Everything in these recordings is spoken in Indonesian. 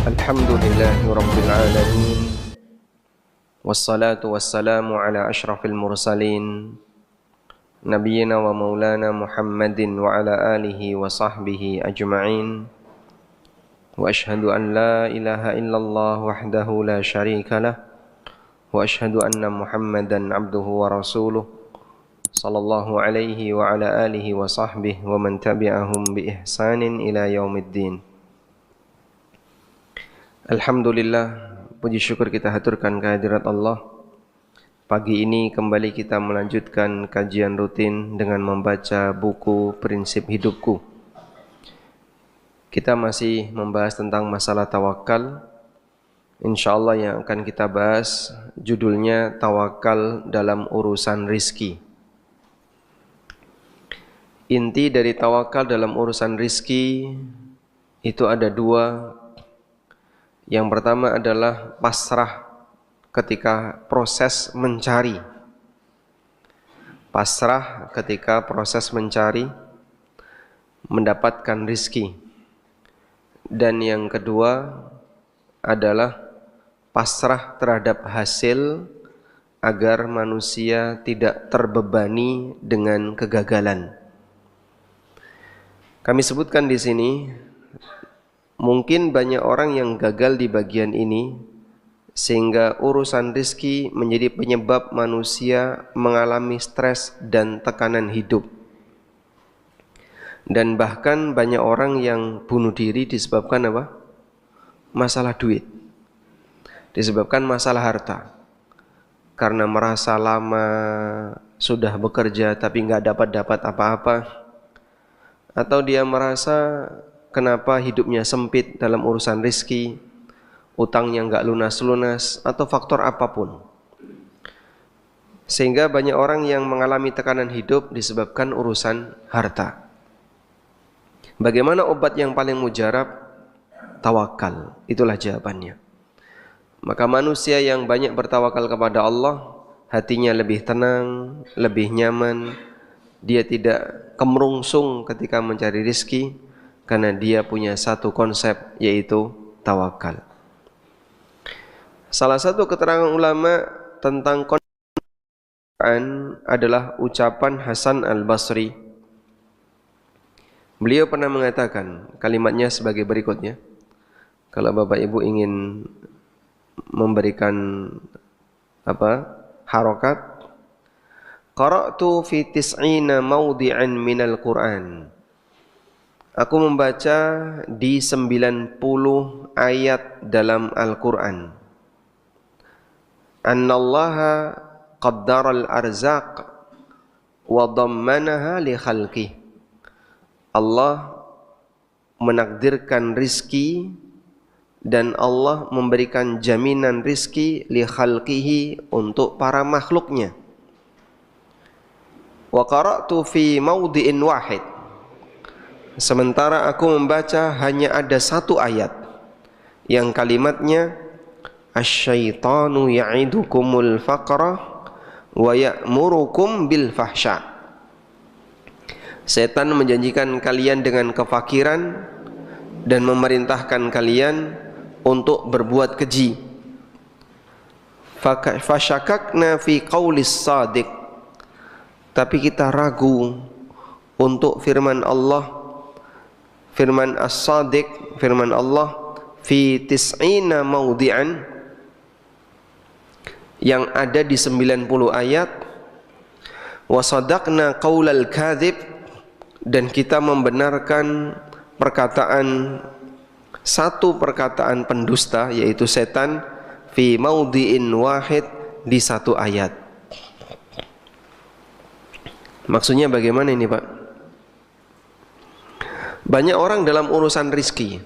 Alhamdulillahi Rabbil Alamin. Wassalatu wassalamu ala ashrafil mursalin Nabiyyina wa maulana Muhammadin wa ala alihi wa sahbihi ajma'in. Wa ashhadu an la ilaha illallah wahdahu la syarika lah. Wa ashhadu anna Muhammadan abduhu wa rasuluh sallallahu alaihi wa ala alihi wa sahbihi wa man tabi'ahum bi ihsanin ila yaumiddin. Alhamdulillah, puji syukur kita haturkan kehadirat Allah. Pagi ini kembali kita melanjutkan kajian rutin dengan membaca buku Prinsip Hidupku. Kita masih membahas tentang masalah tawakal. InsyaAllah yang akan kita bahas judulnya tawakal dalam urusan rizki. Inti dari tawakal dalam urusan rizki itu ada dua. Yang pertama adalah pasrah ketika proses mencari. Pasrah ketika proses mencari, mendapatkan rizki. Dan yang kedua adalah pasrah terhadap hasil agar manusia tidak terbebani dengan kegagalan. Kami sebutkan di sini, mungkin banyak orang yang gagal di bagian ini, sehingga urusan rizki menjadi penyebab manusia mengalami stres dan tekanan hidup. Dan bahkan banyak orang yang bunuh diri disebabkan apa? Masalah duit. Disebabkan masalah harta. Karena merasa lama sudah bekerja tapi nggak dapat apa-apa. Atau dia merasa kenapa hidupnya sempit dalam urusan rizki, utangnya nggak lunas-lunas, atau faktor apapun. Sehingga banyak orang yang mengalami tekanan hidup disebabkan urusan harta. Bagaimana obat yang paling mujarab? Tawakal, itulah jawabannya. Maka manusia yang banyak bertawakal kepada Allah, hatinya lebih tenang, lebih nyaman, dia tidak kemerungsung ketika mencari rizki, karena dia punya satu konsep, yaitu tawakal. Salah satu keterangan ulama tentang Quran adalah ucapan Hasan al-Basri. Beliau pernah mengatakan kalimatnya sebagai berikutnya. Kalau Bapak Ibu ingin memberikan harokat, qara'tu fi tis'ina mawdi'an minal Qur'an. Aku membaca di 90 ayat dalam Al-Quran. Annallaha qaddaral arzaq wa dhammanaha li khalqih. Allah menakdirkan rizki dan Allah memberikan jaminan rizki li khalqihi untuk para makhluknya. Wa qara'tu fi mawdi'in wahid. Sementara aku membaca hanya ada satu ayat yang kalimatnya asyaitanu ya'idukumul faqra wa ya'murukum bil fahsya. Setan menjanjikan kalian dengan kefakiran dan memerintahkan kalian untuk berbuat keji. Fasyakakna fi qaulis sadiq. Tapi kita ragu untuk firman Allah, firman As-Sadiq, firman Allah fi tis'ina mawdi'an, yang ada di 90 ayat. Wa sadaqna qaulal kadhib, dan kita membenarkan satu perkataan pendusta, yaitu setan, fi mawdi'in wahid, di satu ayat. Maksudnya bagaimana ini, Pak? Banyak orang dalam urusan rizki,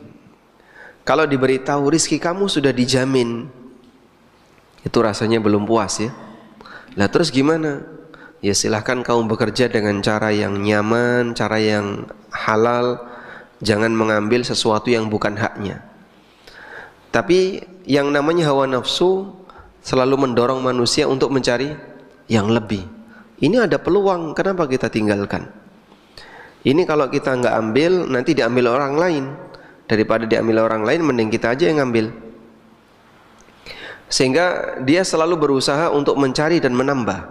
kalau diberitahu rizki kamu sudah dijamin, itu rasanya belum puas ya. Lah terus gimana? Ya silahkan kamu bekerja dengan cara yang nyaman, cara yang halal, jangan mengambil sesuatu yang bukan haknya. Tapi yang namanya hawa nafsu selalu mendorong manusia untuk mencari yang lebih. Ini ada peluang, kenapa kita tinggalkan? Ini kalau kita nggak ambil, nanti diambil orang lain. Daripada diambil orang lain, mending kita aja yang ngambil. Sehingga dia selalu berusaha untuk mencari dan menambah,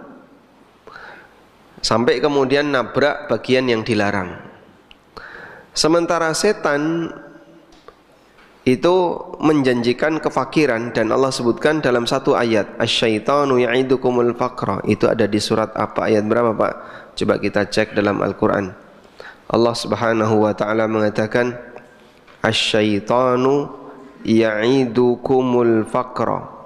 sampai kemudian nabrak bagian yang dilarang. Sementara setan itu menjanjikan kefakiran, dan Allah sebutkan dalam satu ayat, asyaitanu ya'idukumul faqra. Itu ada di surat apa, ayat berapa Pak? Coba kita cek dalam Al-Quran. Allah Subhanahu wa ta'ala mengatakan, asyaitanu ya'idukumul faqra.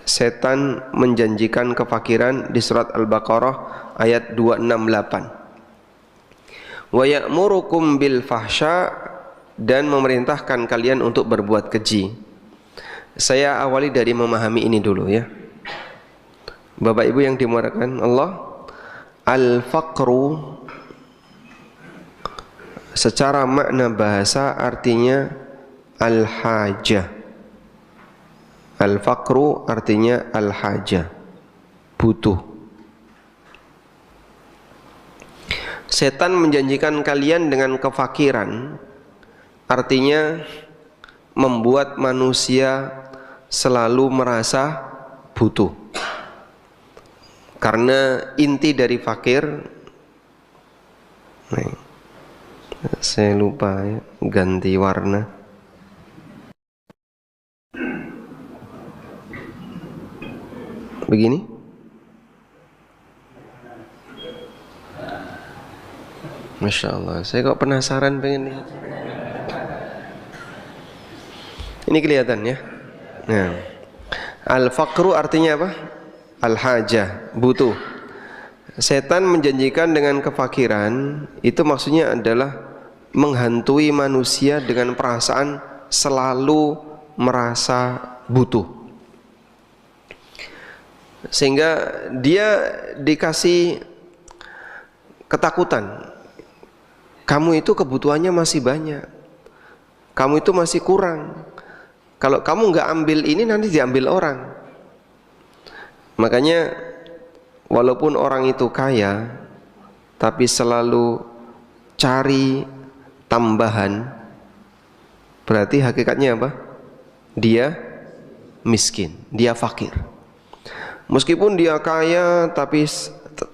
Setan menjanjikan kefakiran, di surat Al-Baqarah ayat 268. Wa ya'murukum bil fahsya, dan memerintahkan kalian untuk berbuat keji. Saya awali dari memahami ini dulu ya. Bapak Ibu yang dimuliakan Allah, al-faqru secara makna bahasa artinya al-hajah. Al-faqru artinya al-hajah, butuh. Setan menjanjikan kalian dengan kefakiran, artinya membuat manusia selalu merasa butuh. Karena inti dari fakir, saya lupa ya, ganti warna. Begini. Masya Allah, saya kok penasaran pengen lihat. Ini kelihatan ya. Nah, al-faqru artinya apa? Al-hajah, butuh. Setan menjanjikan dengan kefakiran, itu maksudnya adalah menghantui manusia dengan perasaan selalu merasa butuh, sehingga dia dikasih ketakutan. Kamu itu kebutuhannya masih banyak, kamu itu masih kurang. Kalau kamu nggak ambil ini, nanti diambil orang. Makanya walaupun orang itu kaya, tapi selalu cari tambahan, berarti hakikatnya apa? Dia miskin, dia fakir. Meskipun dia kaya, tapi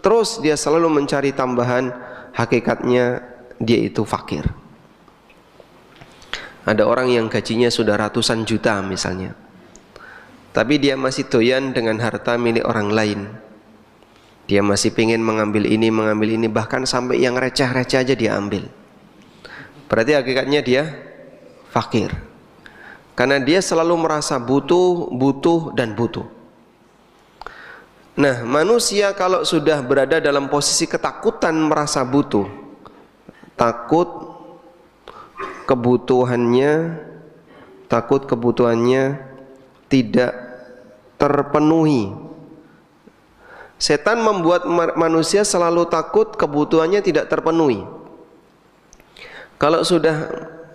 terus dia selalu mencari tambahan, hakikatnya dia itu fakir. Ada orang yang gajinya sudah ratusan juta misalnya, tapi dia masih doyan dengan harta milik orang lain. Dia masih ingin mengambil ini, bahkan sampai yang receh-receh aja dia ambil. Berarti hakikatnya dia fakir, karena dia selalu merasa butuh, dan butuh. Nah, manusia kalau sudah berada dalam posisi ketakutan merasa butuh, takut kebutuhannya tidak terpenuhi. Setan membuat manusia selalu takut kebutuhannya tidak terpenuhi. Kalau sudah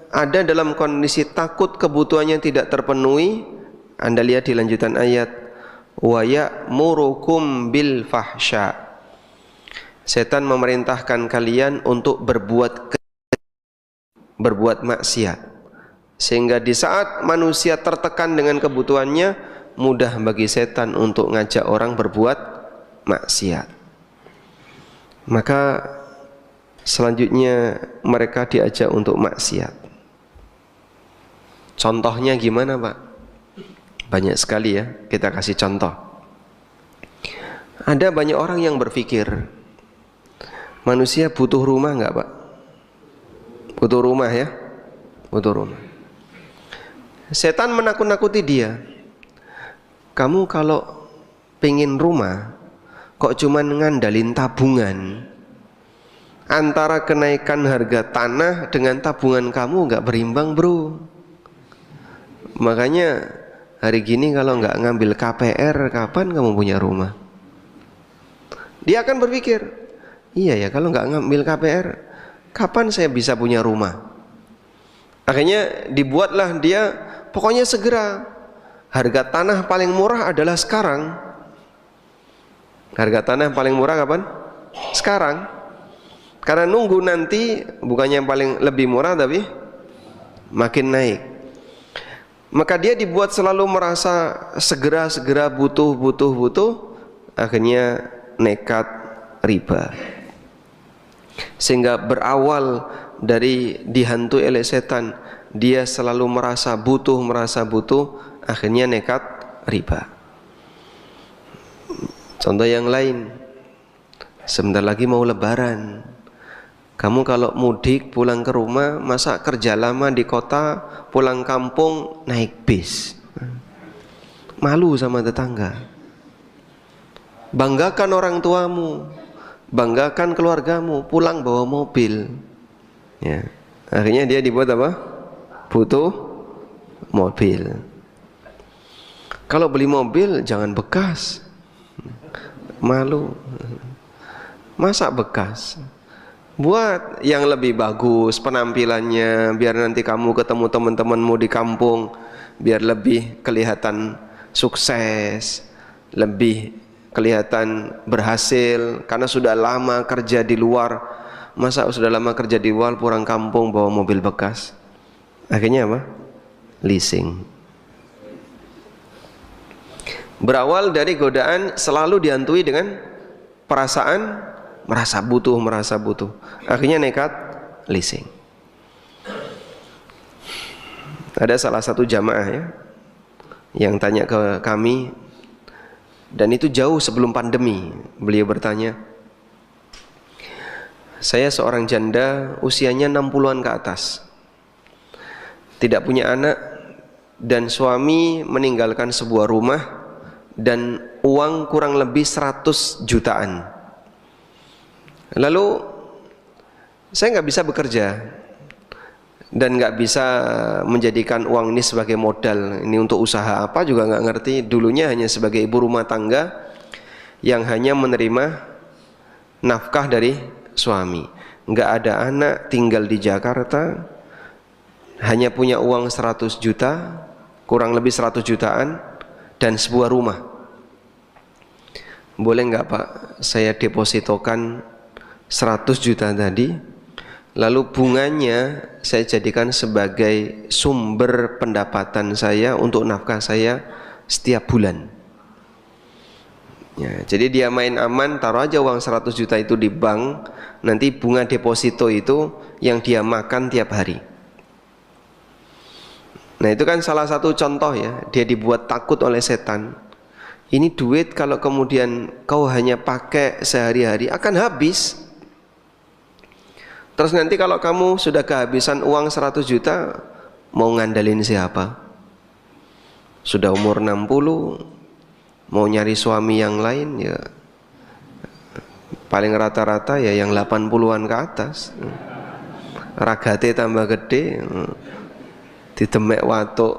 ada dalam kondisi takut kebutuhannya tidak terpenuhi, Anda lihat di lanjutan ayat, wa ya'murukum bil fahsya. Setan memerintahkan kalian untuk berbuat maksiat, sehingga di saat manusia tertekan dengan kebutuhannya, mudah bagi setan untuk ngajak orang berbuat maksiat. Maka selanjutnya mereka diajak untuk maksiat. Contohnya gimana Pak? Banyak sekali ya, kita kasih contoh. Ada banyak orang yang berpikir, manusia butuh rumah enggak Pak? Butuh rumah ya, butuh rumah. Setan menakut-nakuti dia. Kamu kalau pengen rumah, kok cuman ngandalin tabungan? Antara kenaikan harga tanah dengan tabungan kamu nggak berimbang bro. Makanya hari gini kalau nggak ngambil KPR, kapan kamu punya rumah? Dia akan berpikir, iya ya, kalau nggak ngambil KPR, kapan saya bisa punya rumah? Akhirnya dibuatlah dia, pokoknya segera. Harga tanah paling murah adalah sekarang. Harga tanah paling murah kapan? Sekarang. Karena nunggu nanti bukannya paling lebih murah, tapi makin naik. Maka dia dibuat selalu merasa segera butuh, akhirnya nekat riba. Sehingga berawal dari dihantui oleh setan, dia selalu merasa butuh, akhirnya nekat riba. Contoh yang lain, sebentar lagi mau lebaran. Kamu kalau mudik pulang ke rumah, masa kerja lama di kota, pulang kampung naik bis. Malu sama tetangga. Banggakan orang tuamu, banggakan keluargamu, pulang bawa mobil. Ya. Akhirnya dia dibuat apa? Butuh mobil. Kalau beli mobil jangan bekas. Malu. Masa bekas? Buat yang lebih bagus penampilannya, biar nanti kamu ketemu teman-temanmu di kampung, biar lebih kelihatan sukses, lebih kelihatan berhasil, karena sudah lama kerja di luar. Masa sudah lama kerja di luar, pulang kampung bawa mobil bekas? Akhirnya apa? Leasing. Berawal dari godaan selalu dihantui dengan perasaan merasa butuh, akhirnya nekat leasing. Ada salah satu jamaah ya yang tanya ke kami, dan itu jauh sebelum pandemi. Beliau bertanya, saya seorang janda usianya 60-an ke atas, tidak punya anak, dan suami meninggalkan sebuah rumah dan uang kurang lebih 100 jutaan. Lalu saya nggak bisa bekerja dan nggak bisa menjadikan uang ini sebagai modal. Ini untuk usaha apa juga nggak ngerti. Dulunya hanya sebagai ibu rumah tangga yang hanya menerima nafkah dari suami. Nggak ada anak, tinggal di Jakarta, hanya punya uang 100 juta, kurang lebih 100 jutaan, dan sebuah rumah. Boleh nggak Pak, saya depositokan 100 juta tadi, lalu bunganya saya jadikan sebagai sumber pendapatan saya untuk nafkah saya setiap bulan. Ya, jadi dia main aman, taruh aja uang 100 juta itu di bank, nanti bunga deposito itu yang dia makan tiap hari. Nah itu kan salah satu contoh ya, dia dibuat takut oleh setan. Ini duit kalau kemudian kau hanya pakai sehari-hari akan habis. Terus nanti kalau kamu sudah kehabisan uang 100 juta, mau ngandalin siapa? Sudah umur 60, mau nyari suami yang lain ya paling rata-rata ya yang 80-an ke atas. Ragate tambah gede, ditemek watuk.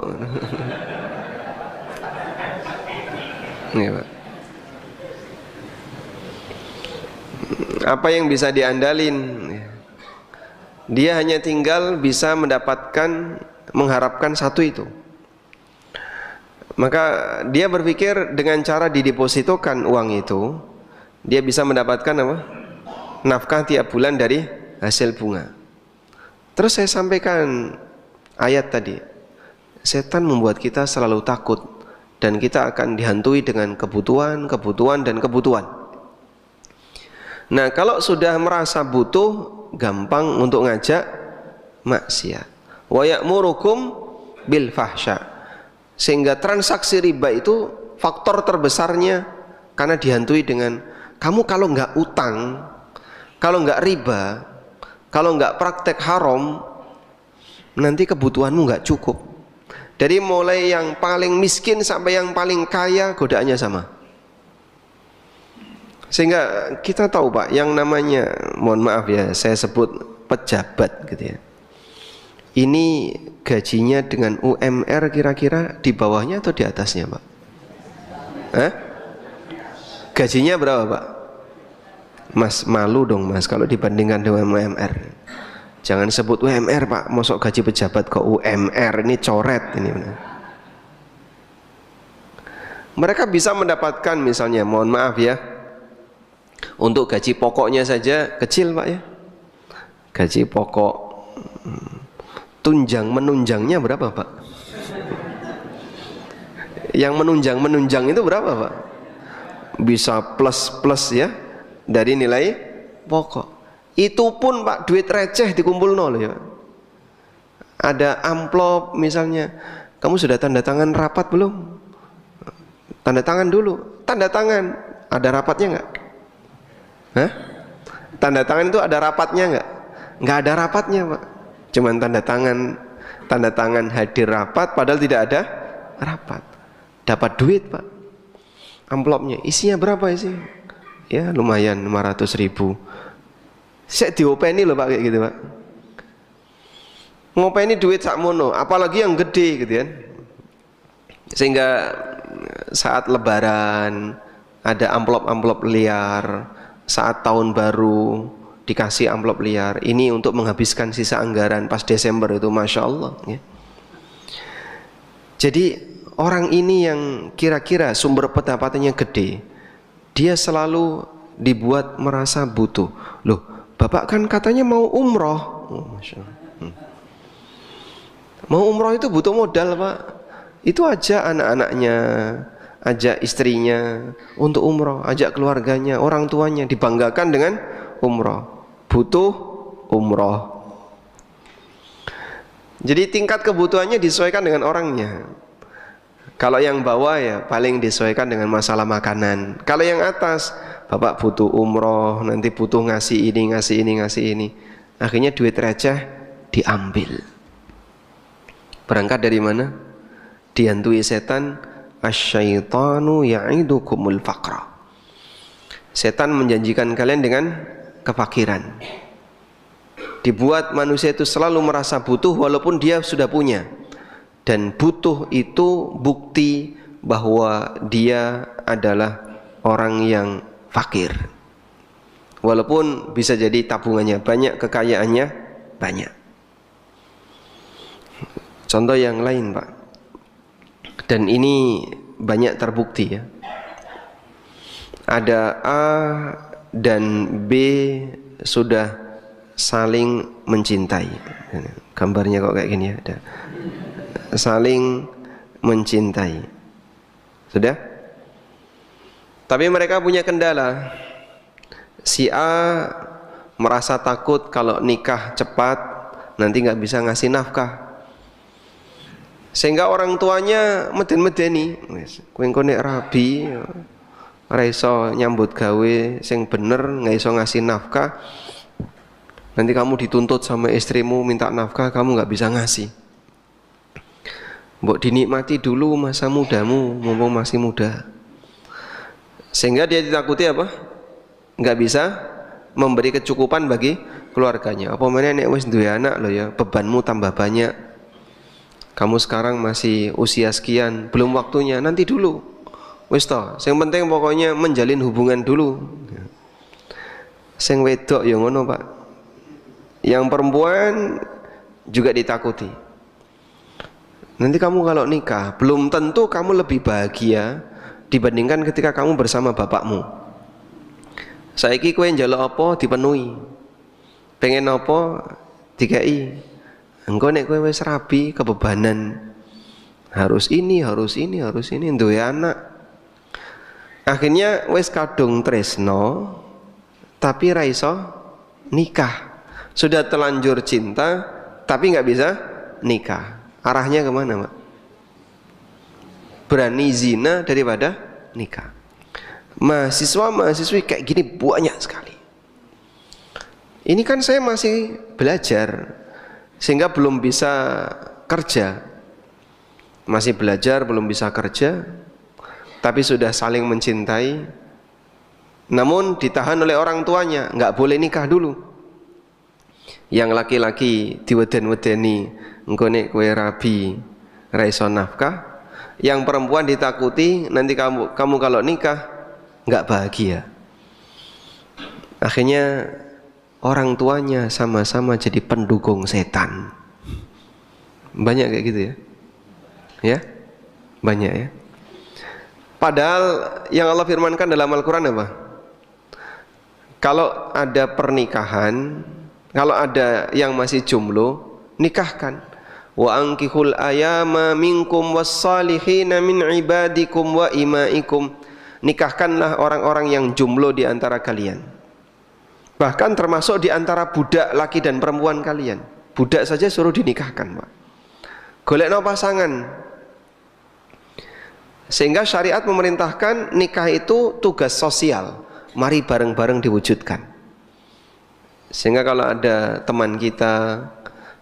Ya, Pak. Apa yang bisa diandalin? Dia hanya tinggal bisa mendapatkan, mengharapkan satu itu. Maka dia berpikir dengan cara didepositokan uang itu, dia bisa mendapatkan apa? Nafkah tiap bulan dari hasil bunga. Terus saya sampaikan ayat tadi, setan membuat kita selalu takut dan kita akan dihantui dengan kebutuhan. Nah kalau sudah merasa butuh, gampang untuk ngajak maksiat. Wa ya'murukum bil fahsya. Sehingga transaksi riba itu faktor terbesarnya karena dihantui dengan kamu kalau nggak utang, kalau nggak riba, kalau nggak praktek haram, nanti kebutuhanmu nggak cukup. Dari mulai yang paling miskin sampai yang paling kaya, godaannya sama. Sehingga kita tahu Pak, yang namanya, mohon maaf ya, saya sebut pejabat gitu ya. Ini gajinya dengan UMR kira-kira di bawahnya atau di atasnya Pak? Gajinya berapa Pak? Mas malu dong Mas kalau dibandingkan dengan UMR. Jangan sebut UMR Pak, mosok gaji pejabat ke UMR, ini coret ini benar. Mereka bisa mendapatkan misalnya, mohon maaf ya, untuk gaji pokoknya saja kecil Pak ya. Gaji pokok tunjang menunjangnya berapa Pak? Yang menunjang itu berapa Pak? Bisa plus ya dari nilai pokok. Itu pun Pak duit receh dikumpul nol ya. Ada amplop misalnya, kamu sudah tanda tangan rapat belum? Tanda tangan dulu. Tanda tangan, ada rapatnya nggak? Hah? Tanda tangan itu ada rapatnya nggak? Nggak ada rapatnya Pak. Cuman tanda tangan hadir rapat, padahal tidak ada rapat. Dapat duit Pak. Amplopnya isinya berapa sih? Ya lumayan 500.000. Saya diopeni loh Pak kayak gitu Pak. Ngopeni duit sakmono, apalagi yang gede gitu kan. Sehingga saat lebaran ada amplop-amplop liar, saat tahun baru dikasih amplop liar. Ini untuk menghabiskan sisa anggaran pas Desember itu, Masya Allah ya. Jadi orang ini yang kira-kira sumber pendapatannya gede, dia selalu dibuat merasa butuh. Loh, Bapak kan katanya mau umroh. Masya Allah. Mau umroh itu butuh modal Pak. Itu aja anak-anaknya, ajak istrinya untuk umroh, ajak keluarganya, orang tuanya, dibanggakan dengan umroh. Butuh umroh. Jadi tingkat kebutuhannya disesuaikan dengan orangnya. Kalau yang bawah ya paling disesuaikan dengan masalah makanan. Kalau yang atas, Bapak butuh umroh, nanti butuh ngasih ini, ngasih ini, ngasih ini. Akhirnya duit receh diambil. Berangkat dari mana? Dihantui setan, asyaitanu ya'idukumul faqra. Setan menjanjikan kalian dengan kefakiran. Dibuat manusia itu selalu merasa butuh walaupun dia sudah punya. Dan butuh itu bukti bahwa dia adalah orang yang fakir. Walaupun bisa jadi tabungannya banyak, kekayaannya banyak. Contoh yang lain Pak, dan ini banyak terbukti ya. Ada A dan B sudah saling mencintai. Gambarnya kok kayak gini ya, ada saling mencintai. Sudah? Tapi mereka punya kendala. Si A merasa takut kalau nikah cepat nanti nggak bisa ngasih nafkah. Sehingga orang tuanya meden-medeni, kowe engko nek rabi ora iso nyambut gawe sing bener, nggak iso ngasih nafkah. Nanti kamu dituntut sama istrimu minta nafkah, kamu nggak bisa ngasih. Mbok dinikmati dulu masa mudamu, mumpung masih muda. Sehingga dia ditakuti apa? Nggak bisa memberi kecukupan bagi keluarganya. Apa mana nek wis duwe anak loh ya, bebanmu tambah banyak. Kamu sekarang masih usia sekian, belum waktunya, nanti dulu. Wis toh, yang penting pokoknya menjalin hubungan dulu. Sing wedok ya ngono Pak. Yang perempuan juga ditakuti. Nanti kamu kalau nikah, belum tentu kamu lebih bahagia dibandingkan ketika kamu bersama bapakmu. Saiki kowe njaluk apa dipenuhi. Pengen apa dikai. Engko nek kowe wis rabi kebebanan. Harus ini, duwe anak. Akhirnya wis kadung tresno tapi ra iso nikah. Sudah terlanjur cinta tapi nggak bisa nikah. Arahnya kemana Pak? Berani zina daripada nikah. Mahasiswa-mahasiswi kayak gini banyak sekali. Ini kan saya masih belajar, sehingga belum bisa kerja. Masih belajar, belum bisa kerja, tapi sudah saling mencintai. Namun ditahan oleh orang tuanya, nggak boleh nikah dulu. Yang laki-laki diweden-wedeni, engko nek kowe rabi ra iso nafkah. Yang perempuan ditakuti, nanti kamu kalau nikah nggak bahagia. Akhirnya orang tuanya sama-sama jadi pendukung setan. Banyak kayak gitu ya. Ya? Banyak ya. Padahal yang Allah firmankan dalam Al-Quran apa? Kalau ada pernikahan, kalau ada yang masih jomblo, nikahkan. Wa ankihul ayama minkum wassalihina min ibadikum wa imaikum. Nikahkanlah orang-orang yang jomblo di antara kalian. Bahkan termasuk di antara budak laki dan perempuan kalian. Budak saja suruh dinikahkan, Pak. Golekno pasangan. Sehingga syariat memerintahkan nikah itu tugas sosial. Mari bareng-bareng diwujudkan. Sehingga kalau ada teman kita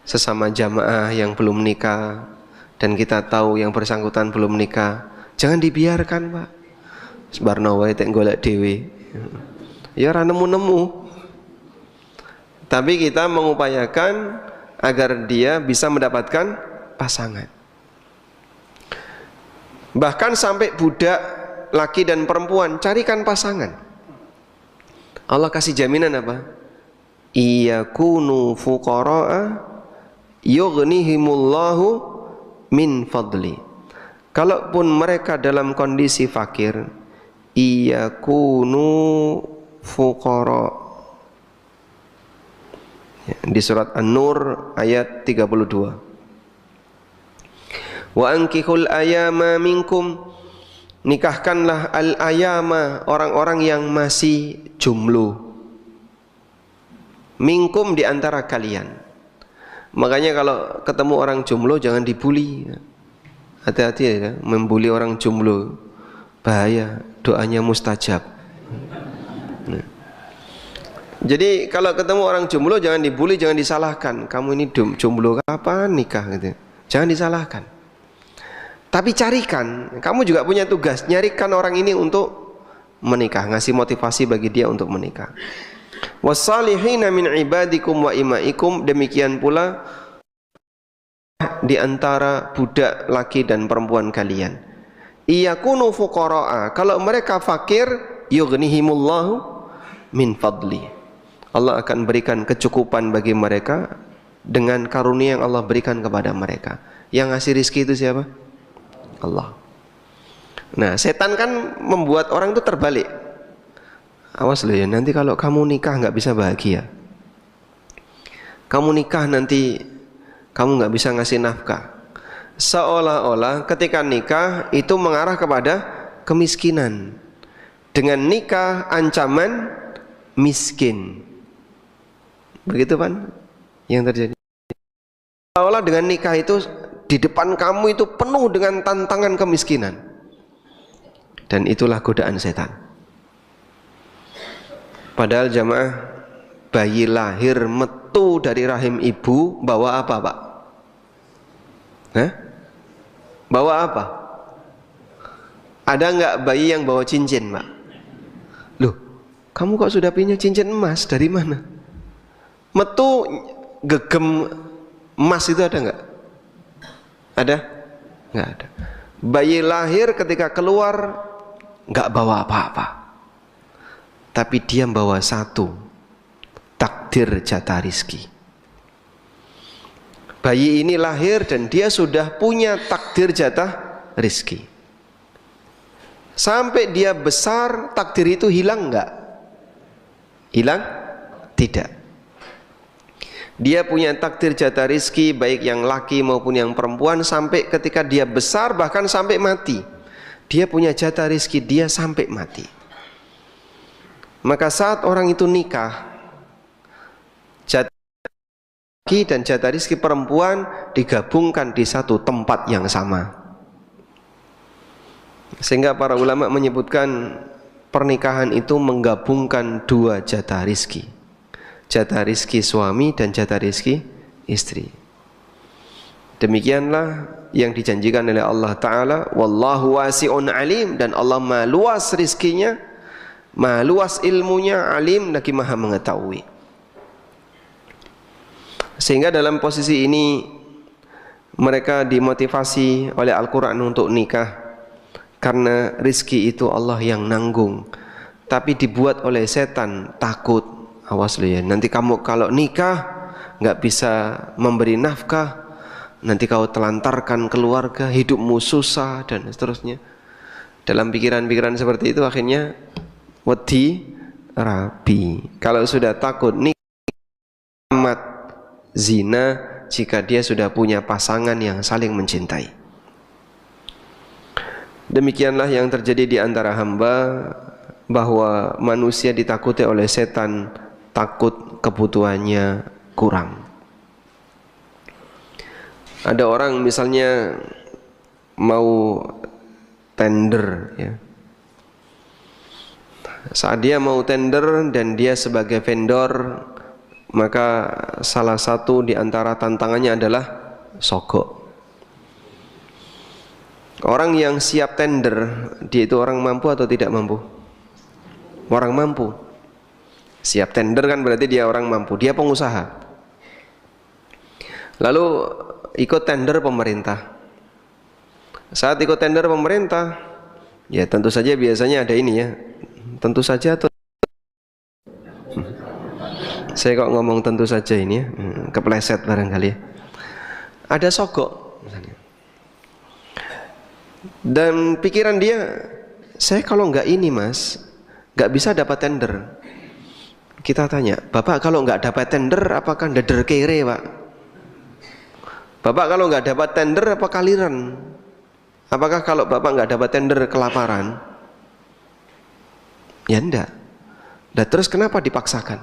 sesama jamaah yang belum nikah dan kita tahu yang bersangkutan belum nikah, jangan dibiarkan, Pak. Sebarno wae tek golek dhewe. Ya ora nemu-nemu. Tapi kita mengupayakan agar dia bisa mendapatkan pasangan. Bahkan sampai budak laki dan perempuan, carikan pasangan. Allah kasih jaminan apa? Iyakunu fuqara'a yughnihimullahu min fadli. Kalaupun mereka dalam kondisi fakir, iyakunu fuqara'. Di surat An-Nur ayat 32. Wa ankihul ayama minkum, nikahkanlah al-ayama, orang-orang yang masih jomblo. Minkum, di antara kalian. Makanya kalau ketemu orang jomblo jangan dibuli. Hati-hati ya, membuli orang jomblo bahaya, doanya mustajab. Jadi kalau ketemu orang jomblo jangan dibuli, jangan disalahkan. Kamu ini jomblo kapan nikah gitu. Jangan disalahkan. Tapi carikan, kamu juga punya tugas, nyarikan orang ini untuk menikah, ngasih motivasi bagi dia untuk menikah. Wassalihina min ibadikum wa imaikum, demikian pula di antara budak laki dan perempuan kalian. Iyakunu fuqara'a, kalau mereka fakir, yughnihimullahu min fadli. Allah akan berikan kecukupan bagi mereka dengan karunia yang Allah berikan kepada mereka. Yang ngasih rizki itu siapa? Allah. Nah, setan kan membuat orang itu terbalik. Awas loh ya, nanti kalau kamu nikah nggak bisa bahagia. Kamu nikah nanti kamu nggak bisa ngasih nafkah. Seolah-olah ketika nikah itu mengarah kepada kemiskinan. Dengan nikah ancaman miskin. Begitu kan yang terjadi. Seolah dengan nikah itu di depan kamu itu penuh dengan tantangan kemiskinan. Dan itulah godaan setan. Padahal jamaah, bayi lahir metu dari rahim ibu bawa apa, Pak? Hah? Bawa apa? Ada nggak bayi yang bawa cincin, Pak? Loh, kamu kok sudah punya cincin emas? Dari mana? Metu gegem emas itu ada nggak? Ada? Nggak ada. Bayi lahir ketika keluar nggak bawa apa-apa. Tapi dia bawa satu, takdir jatah rizki. Bayi ini lahir dan dia sudah punya takdir jatah rizki. Sampai dia besar, takdir itu hilang nggak? Hilang? Tidak. Dia punya takdir jatah rizki, baik yang laki maupun yang perempuan, sampai ketika dia besar, bahkan sampai mati. Dia punya jatah rizki, dia sampai mati. Maka saat orang itu nikah, jatah laki dan jatah rizki perempuan digabungkan di satu tempat yang sama. Sehingga para ulama menyebutkan pernikahan itu menggabungkan dua jatah rizki. Jatah rizki suami dan jatah rizki istri. Demikianlah yang dijanjikan oleh Allah Ta'ala. Wallahu wasi'un alim, dan Allah maha luas rizkinya, maha luas ilmunya, alim, lagi maha mengetahui. Sehingga dalam posisi ini mereka dimotivasi oleh Al-Quran untuk nikah, karena rizki itu Allah yang nanggung. Tapi dibuat oleh setan takut, awas lu ya, nanti kamu kalau nikah nggak bisa memberi nafkah, nanti kau telantarkan keluarga, hidupmu susah dan seterusnya. Dalam pikiran-pikiran seperti itu akhirnya wedi rabi. Kalau sudah takut nikah zina jika dia sudah punya pasangan yang saling mencintai. Demikianlah yang terjadi di antara hamba, bahwa manusia ditakuti oleh setan, takut kebutuhannya kurang. Ada orang misalnya mau tender, ya. Saat dia mau tender dan dia sebagai vendor, maka salah satu di antara tantangannya adalah sogok. Orang yang siap tender, dia itu orang mampu atau tidak mampu? Orang mampu. Siap tender kan berarti dia orang mampu, dia pengusaha. Lalu ikut tender pemerintah. Saat ikut tender pemerintah, ya tentu saja biasanya ada ini ya. Tentu saja atau saya kok ngomong tentu saja ini ya, kepleset barangkali ya. Ada sogok misalnya. Dan pikiran dia, saya kalau nggak ini mas, nggak bisa dapat tender. Kita tanya, Bapak kalau nggak dapat tender apakah dader kere Pak? Bapak kalau nggak dapat tender apa kaliran? Apakah kalau Bapak nggak dapat tender kelaparan? Ya enggak. Dan terus kenapa dipaksakan?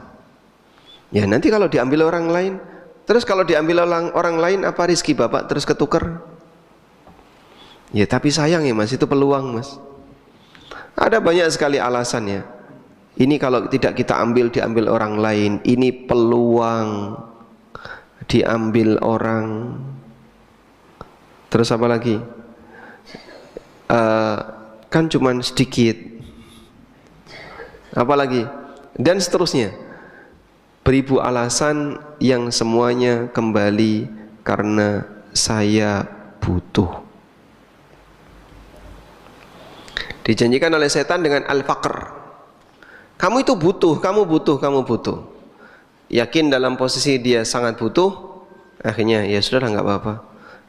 Ya nanti kalau diambil orang lain, terus kalau diambil orang lain apa rezeki Bapak terus ketuker? Ya tapi sayang ya mas, itu peluang mas. Ada banyak sekali alasannya. Ini kalau tidak kita ambil, diambil orang lain. Ini peluang diambil orang. Terus apa lagi? Kan cuman sedikit. Apalagi? Dan seterusnya. Beribu alasan yang semuanya kembali karena saya butuh. Dijanjikan oleh setan dengan al-faqr. Kamu itu butuh, kamu butuh, kamu butuh. Yakin dalam posisi dia sangat butuh, akhirnya ya sudah nggak apa-apa.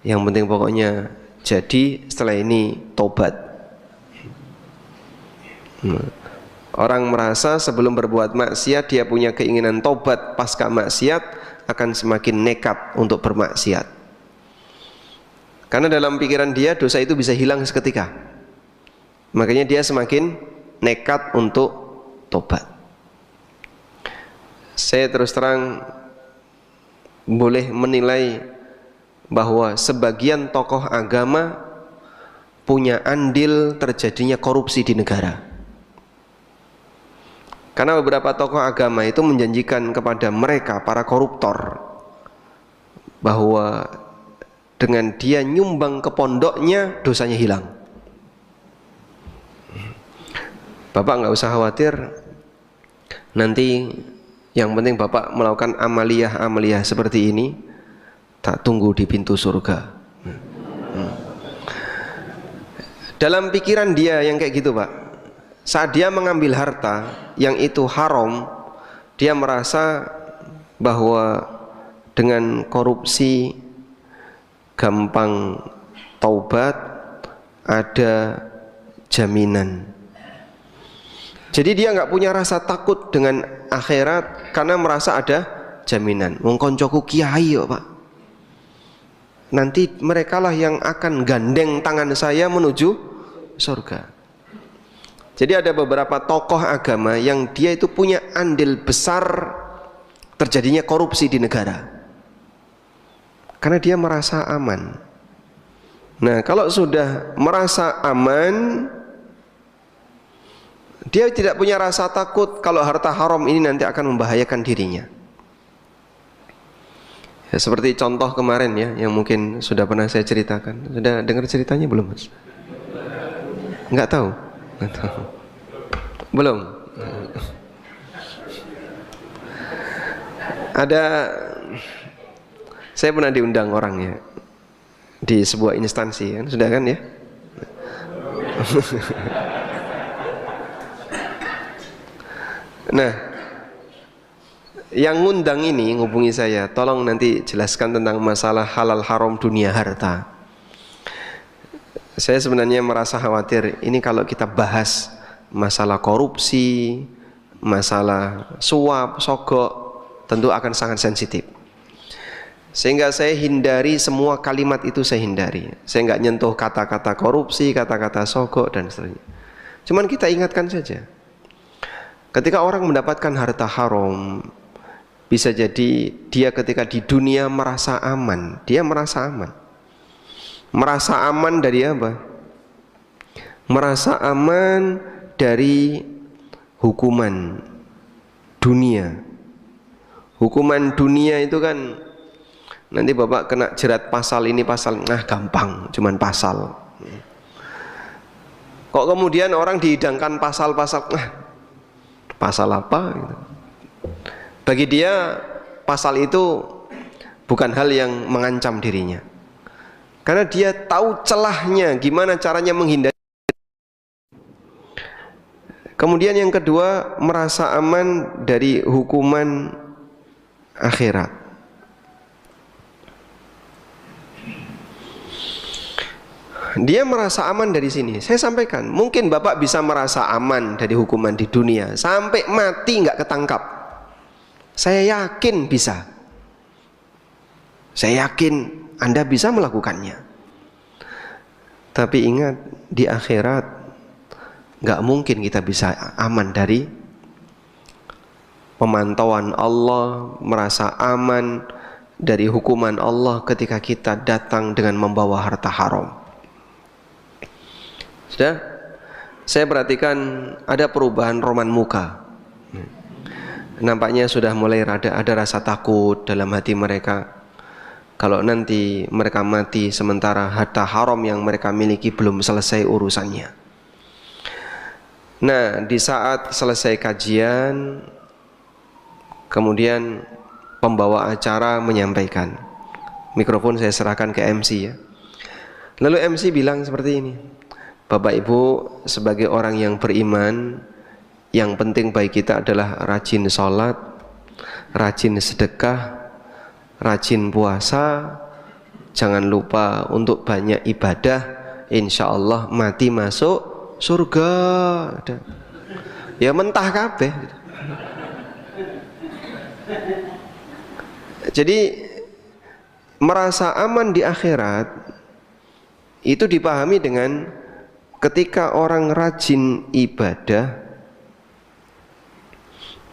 Yang penting pokoknya jadi setelah ini tobat. Orang merasa sebelum berbuat maksiat dia punya keinginan tobat, pasca maksiat akan semakin nekat untuk bermaksiat. Karena dalam pikiran dia dosa itu bisa hilang seketika. Makanya dia semakin nekat untuk tobat. Saya terus terang boleh menilai bahwa sebagian tokoh agama punya andil terjadinya korupsi di negara. Karena beberapa tokoh agama itu menjanjikan kepada mereka, para koruptor, bahwa dengan dia nyumbang ke pondoknya, dosanya hilang. Bapak nggak usah khawatir, nanti yang penting Bapak melakukan amaliyah seperti ini, tak tunggu di pintu surga. Dalam pikiran dia yang kayak gitu Pak, saat dia mengambil harta yang itu haram, dia merasa bahwa dengan korupsi gampang taubat, ada jaminan. Jadi dia nggak punya rasa takut dengan akhirat karena merasa ada jaminan. Wong koncoku kiai kok Pak, nanti merekalah yang akan gandeng tangan saya menuju surga. Jadi ada beberapa tokoh agama yang dia itu punya andil besar terjadinya korupsi di negara, karena dia merasa aman. Nah kalau sudah merasa aman, dia tidak punya rasa takut kalau harta haram ini nanti akan membahayakan dirinya. Ya, seperti contoh kemarin ya, yang mungkin sudah pernah saya ceritakan. Sudah dengar ceritanya belum mas? Enggak tahu? Enggak tahu. Belum? Ada, saya pernah diundang orangnya di sebuah instansi kan, sudah kan ya? Nah, yang ngundang ini ngubungi saya, tolong nanti jelaskan tentang masalah halal haram dunia harta. Saya sebenarnya merasa khawatir, ini kalau kita bahas masalah korupsi, masalah suap, sogok, tentu akan sangat sensitif. Sehingga saya hindari semua kalimat itu, saya hindari. Saya nggak nyentuh kata-kata korupsi, kata-kata sogok dan seterusnya. Cuman kita ingatkan saja. Ketika orang mendapatkan harta haram, bisa jadi dia ketika di dunia merasa aman. Dia merasa aman. Merasa aman dari apa? Merasa aman dari hukuman dunia. Hukuman dunia itu kan nanti bapak kena jerat pasal ini pasal, nah gampang, cuman pasal. Kok kemudian orang dihidangkan pasal-pasal, nah pasal apa? Gitu. Bagi dia pasal itu bukan hal yang mengancam dirinya, karena dia tahu celahnya, gimana caranya menghindari. Kemudian yang kedua, merasa aman dari hukuman akhirat. Dia merasa aman dari sini. Saya sampaikan, mungkin bapak bisa merasa aman dari hukuman di dunia sampai mati nggak ketangkap. Saya yakin bisa. Saya yakin Anda bisa melakukannya. Tapi ingat, di akhirat nggak mungkin kita bisa aman dari pemantauan Allah, merasa aman dari hukuman Allah ketika kita datang dengan membawa harta haram. Sudah, saya perhatikan ada perubahan roman muka. Nampaknya sudah mulai ada rasa takut dalam hati mereka. Kalau nanti mereka mati sementara harta haram yang mereka miliki belum selesai urusannya. Nah, di saat selesai kajian, kemudian pembawa acara menyampaikan. Mikrofon saya serahkan ke MC ya. Lalu MC bilang seperti ini. Bapak Ibu, sebagai orang yang beriman, yang penting bagi kita adalah rajin sholat, rajin sedekah, rajin puasa, jangan lupa untuk banyak ibadah, insya Allah mati masuk surga. Ya mentah kabeh. Jadi merasa aman di akhirat itu dipahami dengan ketika orang rajin ibadah,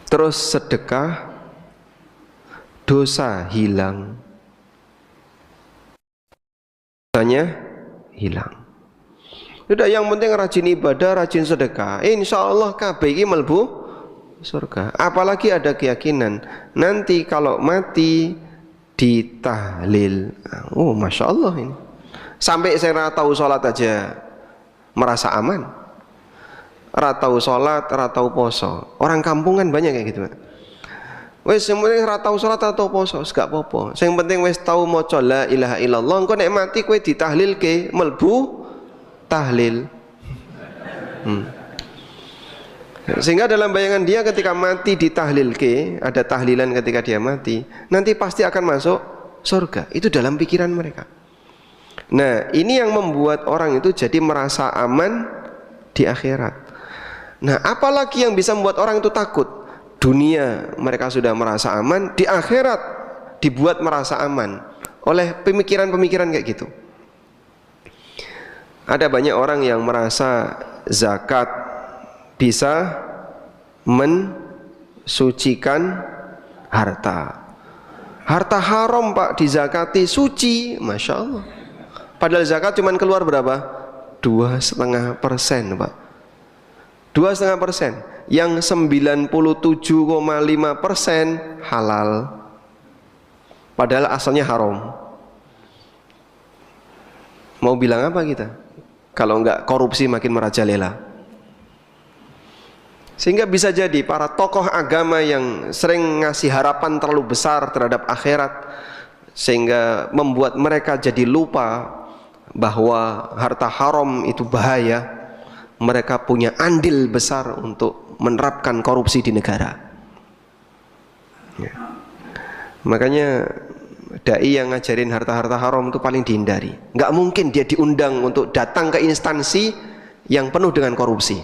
terus sedekah, dosa hilang, dosanya hilang. Sudah, yang penting rajin ibadah, rajin sedekah, insya Allah kabeh iki mlebu surga. Apalagi ada keyakinan nanti kalau mati ditahlil. Oh, masya Allah ini. Sampai saya tahu sholat aja merasa aman. Ratau sholat, ratau poso. Orang kampungan banyak kayak gitu. Wes yang penting ratau sholat atau poso, gak apa-apa. Yang penting wes tahu maca la ilaha illallah. Engko nek mati kowe ditahlilke, melbu tahlil. Sehingga dalam bayangan dia ketika mati ditahlilke, ada tahlilan ketika dia mati, nanti pasti akan masuk surga. Itu dalam pikiran mereka. Nah, ini yang membuat orang itu jadi merasa aman di akhirat. Nah, apalagi yang bisa membuat orang itu takut? Dunia mereka sudah merasa aman, di akhirat dibuat merasa aman oleh pemikiran-pemikiran kayak gitu. Ada banyak orang yang merasa zakat bisa mensucikan harta. Harta haram Pak dizakati suci, Masya Allah. Padahal zakat cuma keluar berapa? 2,5% Pak. 2,5%. Yang 97,5% halal. Padahal asalnya haram. Mau bilang apa kita? Kalau enggak korupsi makin merajalela. Sehingga bisa jadi para tokoh agama yang sering ngasih harapan terlalu besar terhadap akhirat, sehingga membuat mereka jadi lupa bahwa harta haram itu bahaya. Mereka punya andil besar untuk menerapkan korupsi di negara ya. Makanya dai yang ngajarin harta-harta haram itu paling dihindari. Nggak mungkin dia diundang untuk datang ke instansi yang penuh dengan korupsi,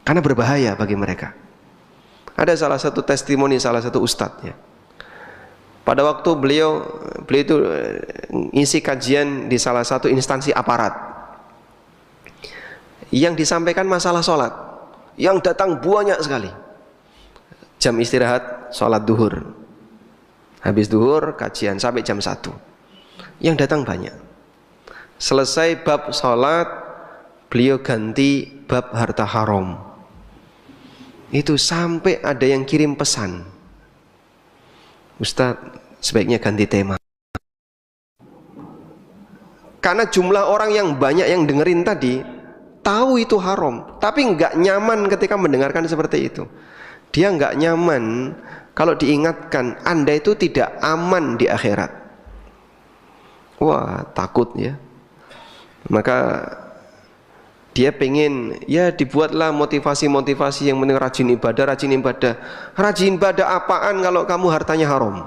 karena berbahaya bagi mereka. Ada salah satu testimoni salah satu ustadz ya. Pada waktu beliau itu ngisi kajian di salah satu instansi aparat. Yang disampaikan masalah sholat, yang datang banyak sekali. Jam istirahat, sholat duhur. Habis duhur, kajian sampai jam 1. Yang datang banyak. Selesai bab sholat, beliau ganti bab harta haram. Itu sampai ada yang kirim pesan, Ustadz, sebaiknya ganti tema. Karena jumlah orang yang banyak yang dengerin tadi tahu itu haram, tapi nggak nyaman ketika mendengarkan seperti itu. Dia nggak nyaman kalau diingatkan Anda itu tidak aman di akhirat. Wah, takut ya. Maka dia pengen, ya dibuatlah motivasi-motivasi yang penting rajin ibadah, rajin ibadah. Rajin ibadah apaan kalau kamu hartanya haram?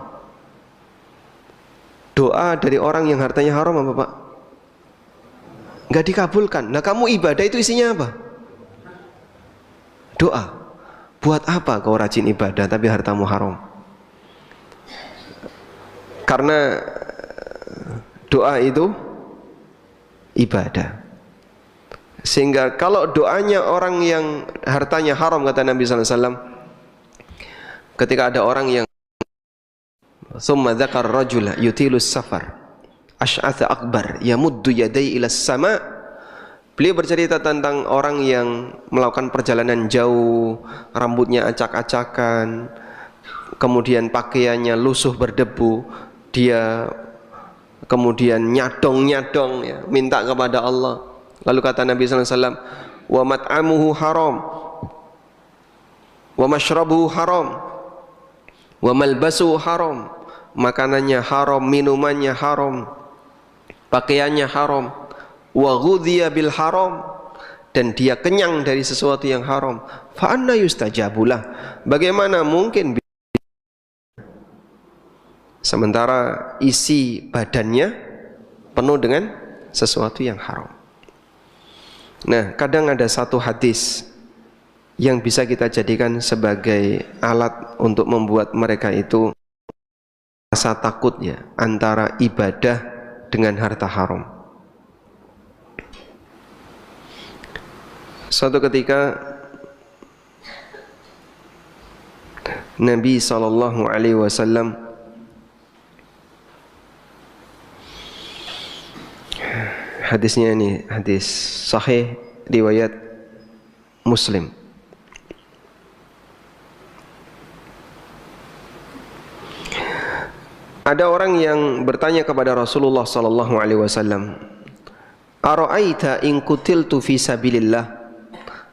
Doa dari orang yang hartanya haram apa Pak? Nggak dikabulkan. Nah kamu ibadah itu isinya apa? Doa. Buat apa kau rajin ibadah tapi hartamu haram? Karena doa itu ibadah. Sehingga kalau doanya orang yang hartanya haram, kata Nabi SAW, ketika ada orang yang thumma dzakar rajula yutilus safar asy'atha akbar yamuddu yadai ila sama. Beliau bercerita tentang orang yang melakukan perjalanan jauh, rambutnya acak-acakan, kemudian pakaiannya lusuh berdebu, dia kemudian nyadong-nyadong ya, minta kepada Allah. Lalu kata Nabi SAW, wa mat'amuhu haram, wa mashrabuhu haram, wa malbasuhu haram, makanannya haram, minumannya haram, pakaiannya haram, wa ghudhiya bil haram, dan dia kenyang dari sesuatu yang haram. Fa anna yustajabulah, bagaimana mungkin sementara isi badannya penuh dengan sesuatu yang haram. Nah, kadang ada satu hadis yang bisa kita jadikan sebagai alat untuk membuat mereka itu rasa takut ya, antara ibadah dengan harta haram. Suatu ketika Nabi SAW hadisnya ini hadis sahih riwayat Muslim. Ada orang yang bertanya kepada Rasulullah sallallahu alaihi wasallam, "Ara'aita in qutiltu fi sabilillah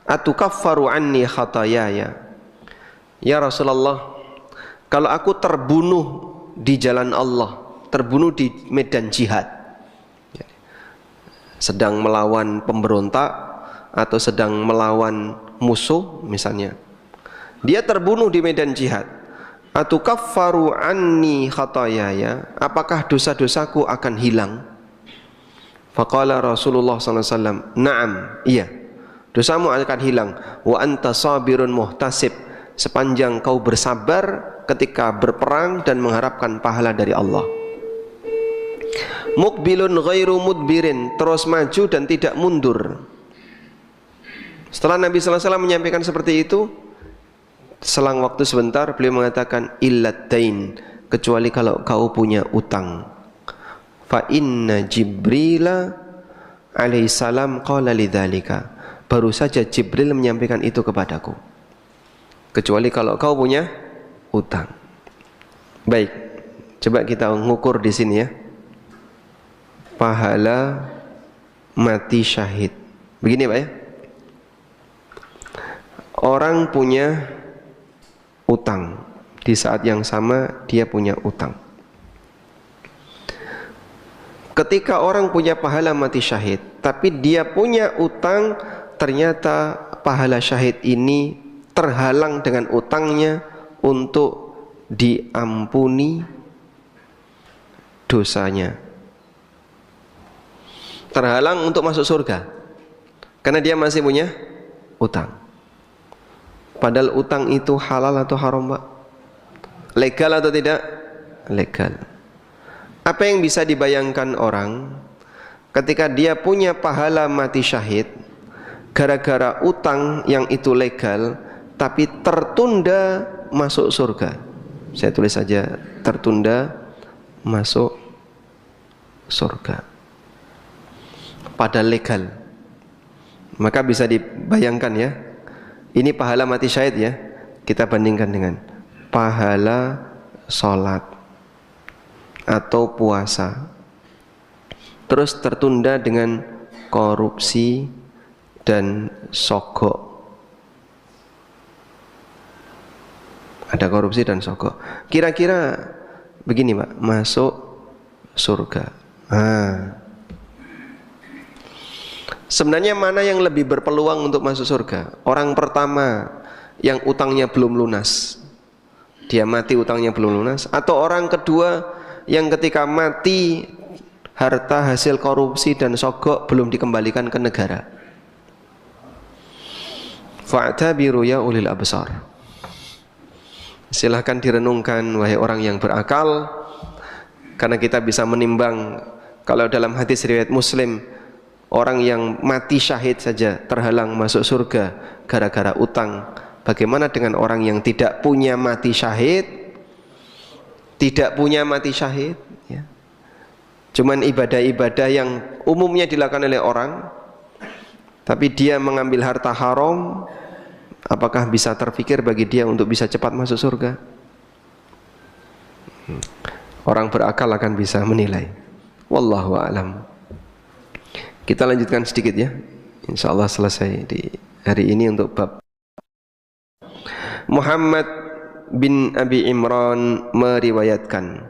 atukaffaru anni khatayaya?" Ya Rasulullah, kalau aku terbunuh di jalan Allah, terbunuh di medan jihad, sedang melawan pemberontak atau sedang melawan musuh misalnya, dia terbunuh di medan jihad, atukaffaru anni khatayaya, apakah dosa-dosaku akan hilang? Faqala Rasulullah SAW, na'am, iya, dosamu akan hilang. Wa anta sabirun muhtasib, sepanjang kau bersabar ketika berperang dan mengharapkan pahala dari Allah. Muqbilun ghairu mudbirin, terus maju dan tidak mundur. Setelah Nabi SAW menyampaikan seperti itu, selang waktu sebentar beliau mengatakan, illat dain, kecuali kalau kau punya utang. Fa inna Jibril alaihissalam qala lidzalika, baru saja Jibril menyampaikan itu kepadaku, kecuali kalau kau punya utang. Baik, coba kita mengukur di sini ya, pahala mati syahid. Begini Pak ya, orang punya utang, di saat yang sama dia punya utang. Ketika orang punya pahala mati syahid, tapi dia punya utang, ternyata pahala syahid ini terhalang dengan utangnya untuk diampuni dosanya, terhalang untuk masuk surga karena dia masih punya utang. Padahal utang itu halal atau haram Pak? Legal atau tidak? legal. Apa yang bisa dibayangkan orang ketika dia punya pahala mati syahid gara-gara utang yang itu legal tapi tertunda masuk surga. Saya tulis saja, tertunda masuk surga pada legal. Maka bisa dibayangkan ya, ini pahala mati syahid ya, kita bandingkan dengan pahala sholat atau puasa, terus tertunda dengan korupsi dan sogok. Ada korupsi dan sogok. Kira-kira begini Pak, masuk surga. Sebenarnya mana yang lebih berpeluang untuk masuk surga? Orang pertama yang utangnya belum lunas, dia mati utangnya belum lunas, atau orang kedua yang ketika mati harta hasil korupsi dan sogok belum dikembalikan ke negara? Fa'tabiru ya ulil absar. Silahkan direnungkan wahai orang yang berakal, karena kita bisa menimbang. Kalau dalam hadis riwayat Muslim, orang yang mati syahid saja terhalang masuk surga gara-gara utang, bagaimana dengan orang yang tidak punya mati syahid? Tidak punya mati syahid ya. Cuman ibadah-ibadah yang umumnya dilakukan oleh orang, tapi dia mengambil harta haram. Apakah bisa terfikir bagi dia untuk bisa cepat masuk surga? Orang berakal akan bisa menilai. Wallahu a'lam. Kita lanjutkan sedikit ya. Insyaallah selesai di hari ini untuk bab. Muhammad bin Abi Imran meriwayatkan,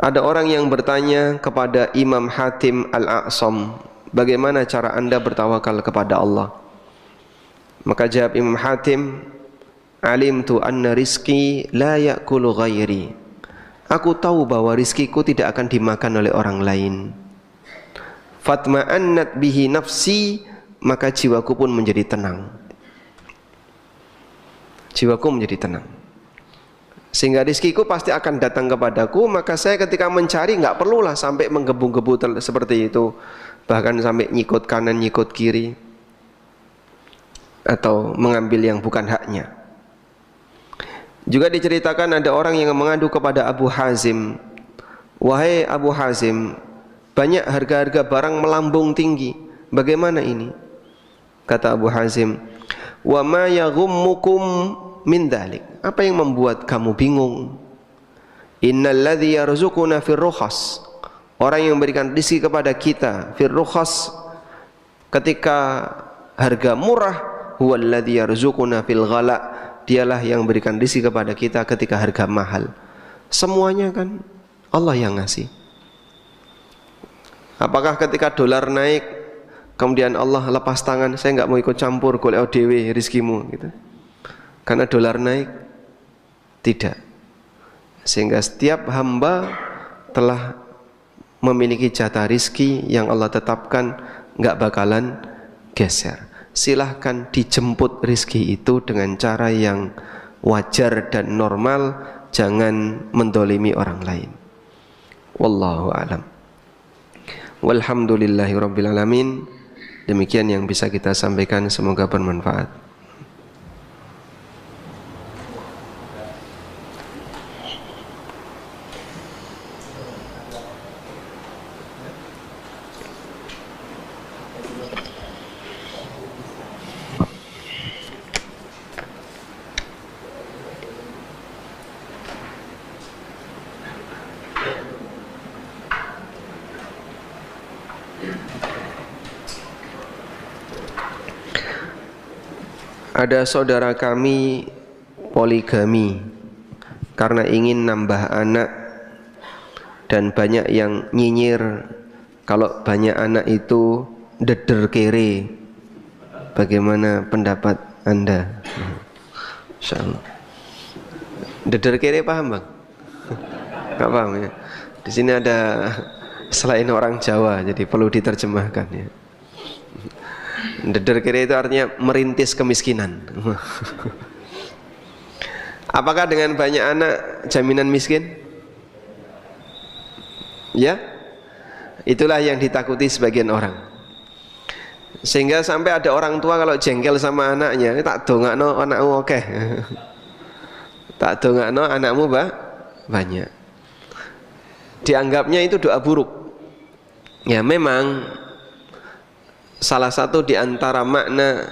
ada orang yang bertanya kepada Imam Hatim Al-A'sam, bagaimana cara anda bertawakal kepada Allah? Maka jawab Imam Hatim, alimtu anna rizki la ya'kulu ghairi. Aku tahu bahwa rizkiku tidak akan dimakan oleh orang lain. Fatma'annat bihi nafsi, maka jiwaku pun menjadi tenang. Jiwaku menjadi tenang. Sehingga rizkiku pasti akan datang kepadaku, maka saya ketika mencari nggak perlulah sampai menggebu-gebu seperti itu, bahkan sampai nyikut kanan nyikut kiri, atau mengambil yang bukan haknya. Juga diceritakan ada orang yang mengadu kepada Abu Hazim, wahai Abu Hazim, banyak harga-harga barang melambung tinggi, bagaimana ini? Kata Abu Hazim, wa ma yaghummukum min dhalik. Apa yang membuat kamu bingung? Innal ladzi yarzuquna fir rukhas. Orang yang memberikan rezeki kepada kita fir rukhas, ketika harga murah, huwallazi yarzuquna fil ghala, dialah yang berikan rezeki kepada kita ketika harga mahal. Semuanya kan Allah yang ngasih. Apakah ketika dolar naik kemudian Allah lepas tangan, saya enggak mau ikut campur golek dhewe rezekimu gitu, karena dolar naik? Tidak. Sehingga setiap hamba telah memiliki jatah rezeki yang Allah tetapkan, enggak bakalan geser. Silahkan dijemput rizki itu dengan cara yang wajar dan normal, jangan mendolimi orang lain. Wallahu a'lam. Walhamdulillahi rabbil alamin. Demikian yang bisa kita sampaikan, semoga bermanfaat. Ada saudara kami poligami karena ingin nambah anak, dan banyak yang nyinyir kalau banyak anak itu deder kere. Bagaimana pendapat anda? Insyaallah. Deder kere paham bang? Nggak paham ya? Di sini ada selain orang Jawa, jadi perlu diterjemahkan ya. Deder kere itu artinya merintis kemiskinan. Apakah dengan banyak anak jaminan miskin? Ya, itulah yang ditakuti sebagian orang. Sehingga sampai ada orang tua kalau jengkel sama anaknya, tak dongakno anakmu oke. Tak dongakno anakmu banyak. Dianggapnya itu doa buruk. Ya memang salah satu di antara makna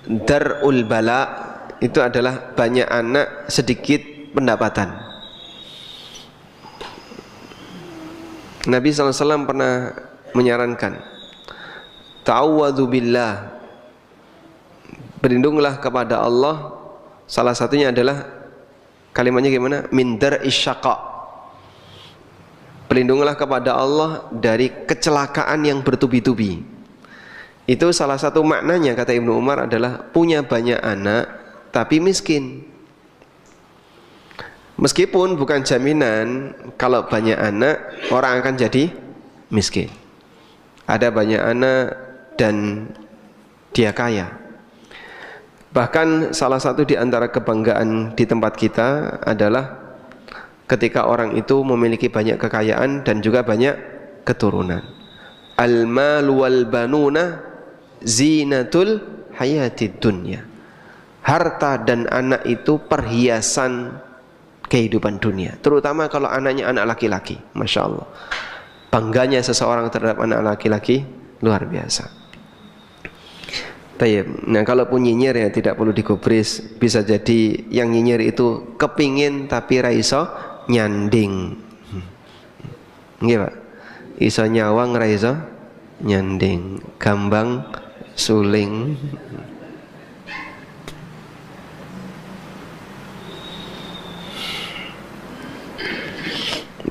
darul bala itu adalah banyak anak sedikit pendapatan. Nabi SAW pernah menyarankan, ta'awwadhu billah, berlindunglah kepada Allah. Salah satunya adalah kalimatnya gimana? Min dar'is syaqa, berlindunglah kepada Allah dari kecelakaan yang bertubi-tubi. Itu salah satu maknanya, kata Ibnu Umar, adalah punya banyak anak tapi miskin. Meskipun bukan jaminan kalau banyak anak orang akan jadi miskin. Ada banyak anak dan dia kaya. Bahkan salah satu di antara kebanggaan di tempat kita adalah ketika orang itu memiliki banyak kekayaan dan juga banyak keturunan. Al-mal wal banuna zinatul hayatid dunya. Harta dan anak itu perhiasan kehidupan dunia, terutama kalau anaknya anak laki-laki. Masya Allah, bangganya seseorang terhadap anak laki-laki luar biasa. Nah, kalaupun nyinyir ya tidak perlu digubris. Bisa jadi yang nyinyir itu kepingin tapi raiso nyanding. Nggih Pak, iso nyawang raiso nyanding, gambang suling.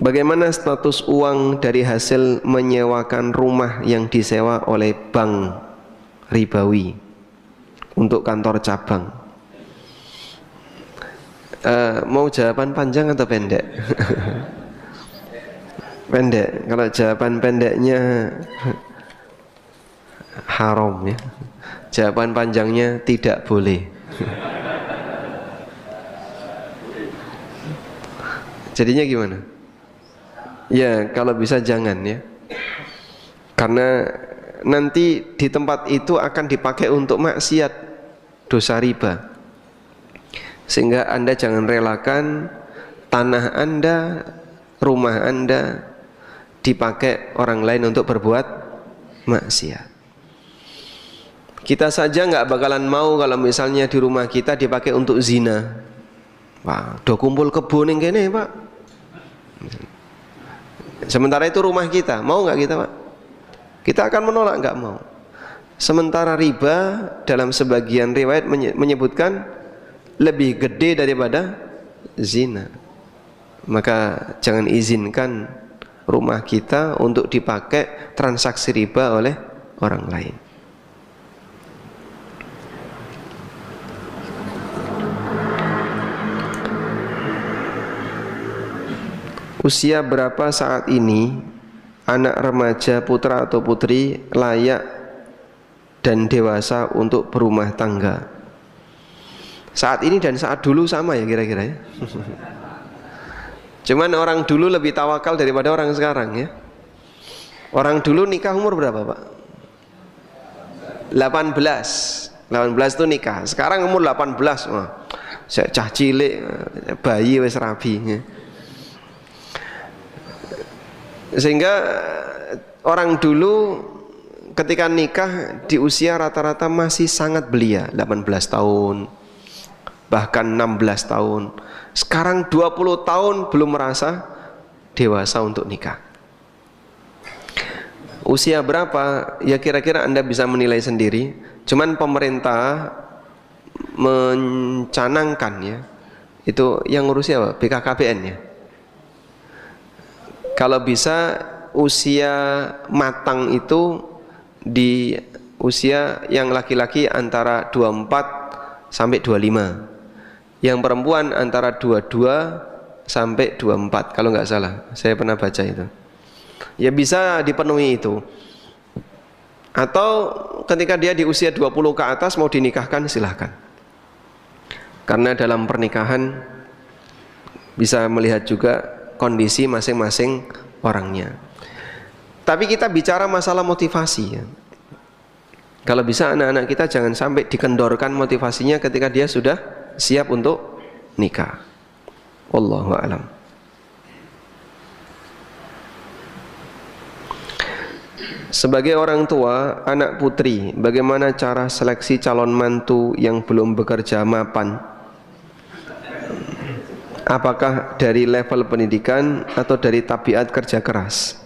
Bagaimana status uang dari hasil menyewakan rumah yang disewa oleh bank ribawi untuk kantor cabang? Mau jawaban panjang atau pendek? Pendek. Kalau jawaban pendeknya haram ya. Jawaban panjangnya tidak boleh. Jadinya gimana? Ya kalau bisa jangan ya. Karena nanti di tempat itu akan dipakai untuk maksiat, dosa riba. Sehingga Anda jangan relakan tanah Anda, rumah Anda dipakai orang lain untuk berbuat maksiat. Kita saja nggak bakalan mau kalau misalnya di rumah kita dipakai untuk zina. Wah, udah kumpul kebun yang gini Pak. Sementara itu rumah kita, mau nggak kita Pak? Kita akan menolak, nggak mau. Sementara riba dalam sebagian riwayat menyebutkan lebih gede daripada zina. Maka jangan izinkan rumah kita untuk dipakai transaksi riba oleh orang lain. Usia berapa saat ini anak remaja putra atau putri layak dan dewasa untuk berumah tangga? Saat ini dan saat dulu sama ya kira-kira ya. Cuman orang dulu lebih tawakal daripada orang sekarang ya. Orang dulu nikah umur berapa Pak? 18 itu nikah. Sekarang umur 18, wah, cah cilik, bayi wis rabi ya. Sehingga orang dulu ketika nikah di usia rata-rata masih sangat belia, 18 tahun, bahkan 16 tahun. Sekarang 20 tahun belum merasa dewasa untuk nikah. Usia berapa? Ya kira-kira Anda bisa menilai sendiri. Cuman pemerintah mencanangkan ya, itu yang ngurusnya apa? BKKBN ya. Kalau bisa usia matang itu di usia yang laki-laki antara 24 sampai 25, yang perempuan antara 22 sampai 24 kalau nggak salah, saya pernah baca itu. Ya bisa dipenuhi itu. Atau ketika dia di usia 20 ke atas mau dinikahkan silahkan. Karena dalam pernikahan bisa melihat juga kondisi masing-masing orangnya. Tapi kita bicara masalah motivasi ya. Kalau bisa anak-anak kita jangan sampai dikendorkan motivasinya ketika dia sudah siap untuk nikah. Wallahu a'lam. Sebagai orang tua anak putri, bagaimana cara seleksi calon mantu yang belum bekerja mapan? Apakah dari level pendidikan atau dari tabiat kerja keras?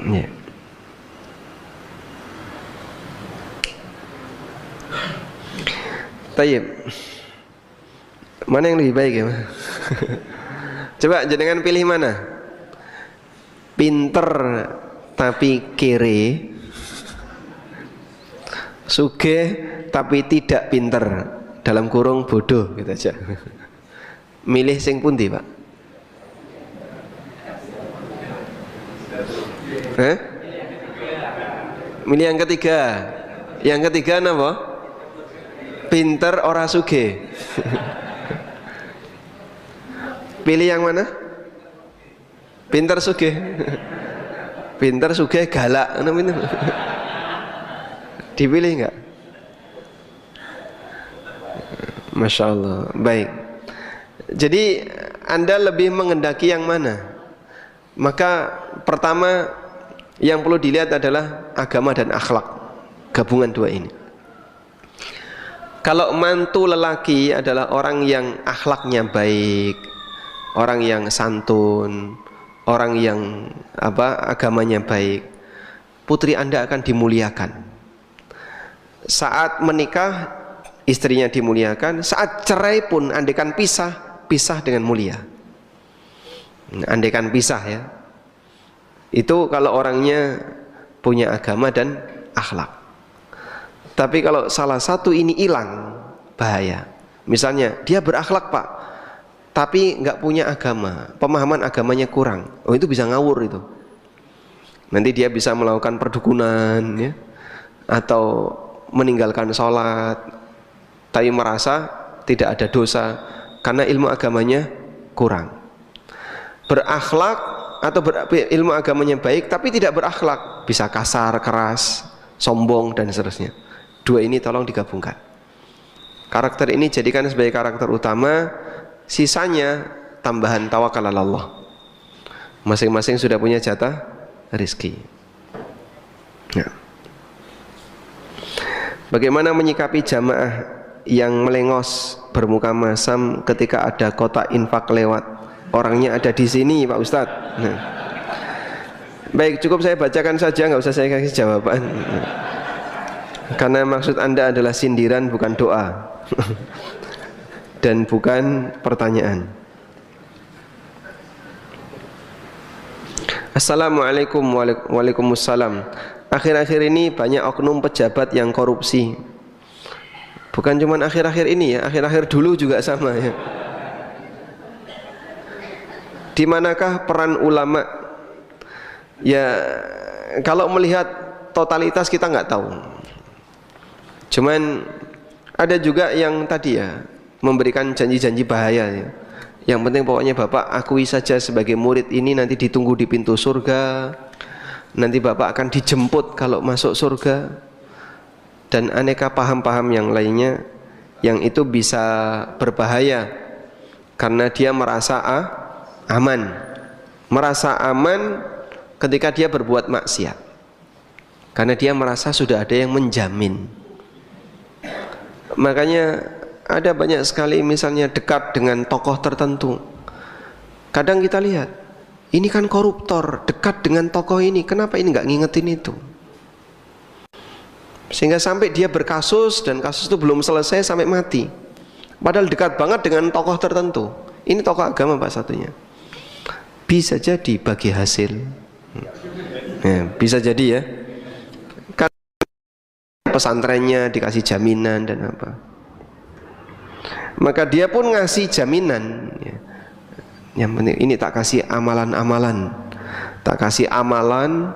Ya. Tayyib. Mana yang lebih baik ya? Coba jenengan pilih mana? Pinter tapi kere, sugih tapi tidak pinter, dalam kurung bodoh gitu aja. Milih sing pundi, Pak? Milih yang ketiga. Yang ketiga napa? Pinter ora sugih. Pilih yang mana? Pinter sugih. Pinter sugih galak. Dipilih enggak? Masya Allah. Baik. Jadi Anda lebih mengendaki yang mana? Maka pertama yang perlu dilihat adalah agama dan akhlak, gabungan dua ini. Kalau mantu lelaki adalah orang yang akhlaknya baik, orang yang santun, orang yang agamanya baik, putri Anda akan dimuliakan. Saat menikah istrinya dimuliakan, saat cerai pun andaikan pisah dengan mulia. Andaikan pisah ya. Itu kalau orangnya punya agama dan akhlak. Tapi kalau salah satu ini hilang, bahaya. Misalnya dia berakhlak Pak, tapi nggak punya agama, pemahaman agamanya kurang. Oh itu bisa ngawur itu. Nanti dia bisa melakukan perdukunan ya, atau meninggalkan sholat, tapi merasa tidak ada dosa karena ilmu agamanya kurang. Berakhlak atau ilmu agamanya baik tapi tidak berakhlak, bisa kasar, keras, sombong dan seterusnya. Dua ini tolong digabungkan. Karakter ini jadikan sebagai karakter utama, sisanya tambahan tawakal ala Allah. Masing-masing sudah punya jatah rezeki. Ya. Bagaimana menyikapi jamaah yang melengos bermuka masam ketika ada kotak infak lewat? Orangnya ada di sini Pak Ustadz. Nah. Baik, cukup saya bacakan saja, nggak usah saya kasih jawaban. Karena maksud Anda adalah sindiran bukan doa dan bukan pertanyaan. Assalamualaikum. Waalaikumsalam. Akhir-akhir ini banyak oknum pejabat yang korupsi. Bukan cuma akhir-akhir ini ya, akhir-akhir dulu juga sama ya. Di manakah peran ulama? Ya kalau melihat totalitas kita nggak tahu. Cuman ada juga yang tadi ya memberikan janji-janji bahaya ya. Yang penting pokoknya Bapak akui saja sebagai murid ini, nanti ditunggu di pintu surga. Nanti Bapak akan dijemput kalau masuk surga. Dan aneka paham-paham yang lainnya yang itu bisa berbahaya karena dia merasa aman. Merasa aman ketika dia berbuat maksiat. Karena dia merasa sudah ada yang menjamin. Makanya ada banyak sekali misalnya dekat dengan tokoh tertentu. Kadang kita lihat, ini kan koruptor, dekat dengan tokoh ini, kenapa ini nggak ngingetin itu? Sehingga sampai dia berkasus dan kasus itu belum selesai sampai mati. Padahal dekat banget dengan tokoh tertentu. Ini tokoh agama Pak satunya. Bisa jadi bagi hasil. Ya, bisa jadi ya. Pesantrennya dikasih jaminan dan apa, maka dia pun ngasih jaminan ya. Yang penting ini tak kasih amalan-amalan, tak kasih amalan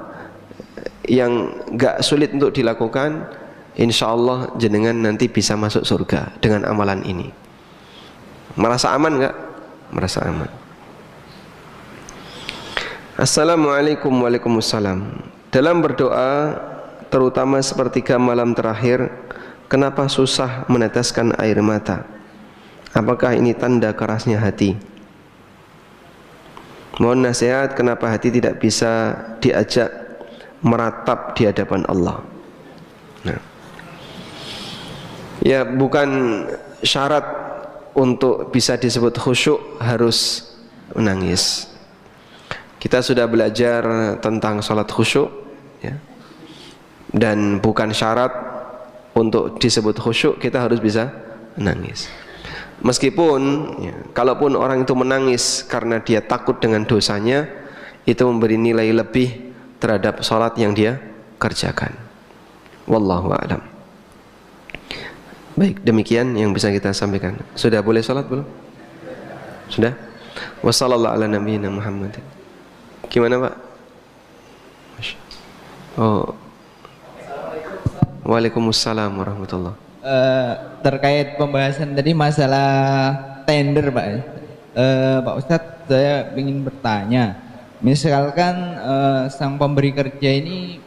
yang gak sulit untuk dilakukan, insya Allah jenengan nanti bisa masuk surga dengan amalan ini. Merasa aman gak? Merasa aman. Assalamualaikum. Waalaikumsalam. Dalam berdoa, terutama sepertiga malam terakhir, kenapa susah meneteskan air mata? Apakah ini tanda kerasnya hati? Mohon nasihat, kenapa hati tidak bisa diajak meratap di hadapan Allah? Nah, ya, bukan syarat untuk bisa disebut khusyuk harus menangis. Kita sudah belajar tentang sholat khusyuk, ya. Dan bukan syarat untuk disebut khusyuk kita harus bisa menangis. Meskipun ya, kalaupun orang itu menangis karena dia takut dengan dosanya, itu memberi nilai lebih terhadap sholat yang dia kerjakan. Wallahu a'lam. Baik, demikian yang bisa kita sampaikan. Sudah boleh sholat belum? Sudah? Wassallallahu ala nabiyina Muhammadin. Gimana Pak? Oh. Waalaikumsalam warahmatullahi. Terkait pembahasan tadi masalah tender Pak. Pak Ustadz, saya ingin bertanya. Misalkan sang pemberi kerja ini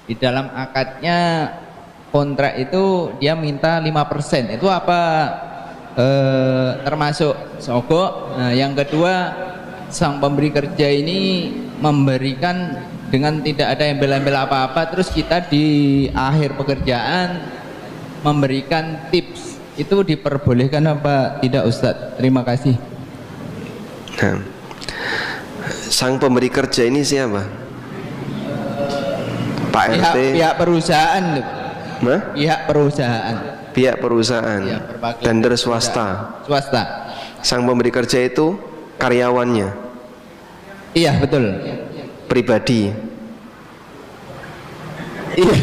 di dalam akadnya kontrak itu dia minta 5%. Itu apa termasuk sogok? Nah, yang kedua, sang pemberi kerja ini memberikan dengan tidak ada embel-embel apa-apa, terus kita di akhir pekerjaan memberikan tips, itu diperbolehkan apa tidak Ustadz? Terima kasih. Nah, sang pemberi kerja ini siapa? Pak RT? Pihak perusahaan. Nah? Pihak perusahaan. Pihak perusahaan. Ya, tender swasta. Swasta. Sang pemberi kerja itu karyawannya. Iya betul. Pribadi. Iya.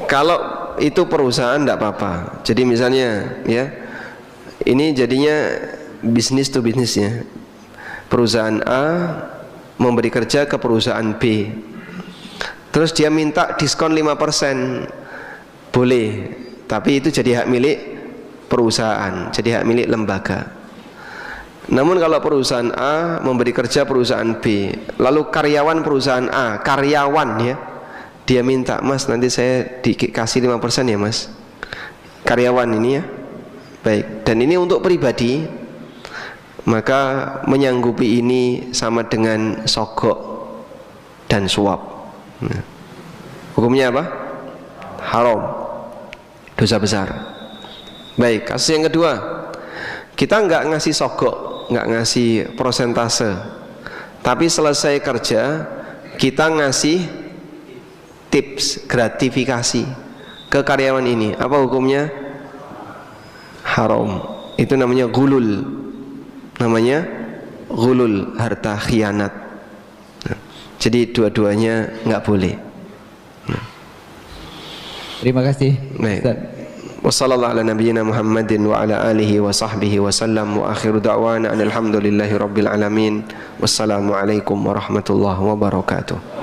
Kalau itu perusahaan tidak apa-apa. Jadi misalnya ya, ini jadinya bisnis to bisnis ya. Perusahaan A memberi kerja ke perusahaan B. Terus dia minta diskon 5%. Boleh. Tapi itu jadi hak milik perusahaan, jadi hak milik lembaga. Namun kalau perusahaan A memberi kerja perusahaan B, lalu karyawan perusahaan A, karyawan ya, dia minta, Mas nanti saya dikasih 5% ya Mas, karyawan ini ya, baik, dan ini untuk pribadi, maka menyanggupi ini sama dengan sogok dan suap. Nah, hukumnya apa? Haram, dosa besar. Baik, kasus yang kedua, kita nggak ngasih sogok, nggak ngasih prosentase, tapi selesai kerja kita ngasih tips, gratifikasi ke karyawan ini. Apa hukumnya? Haram. Itu namanya gulul. Namanya gulul, harta khianat. Nah, jadi dua-duanya nggak boleh. Nah. Terima kasih. Baik. Wassallallahu ala nabiyyina Muhammadin wa ala alihi wa sahbihi wa sallam wa akhiru da'wana alhamdulillahi rabbil alamin. Wassalamualaikum warahmatullahi wabarakatuh.